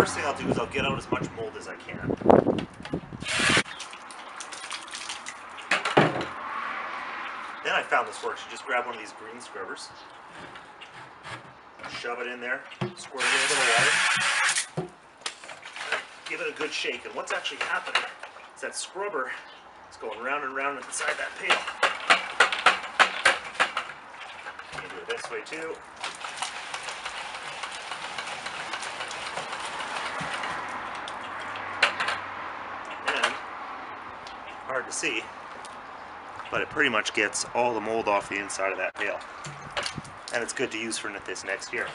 first thing I'll do is I'll get out as much mold as I can. Then I found this works. You just grab one of these green scrubbers, shove it in there, squirt it in a little water, give it a good shake. And what's actually happening is that scrubber is going round and round inside that pail. You can do it this way too. And hard to see, but it pretty much gets all the mold off the inside of that pail. And it's good to use for this next year.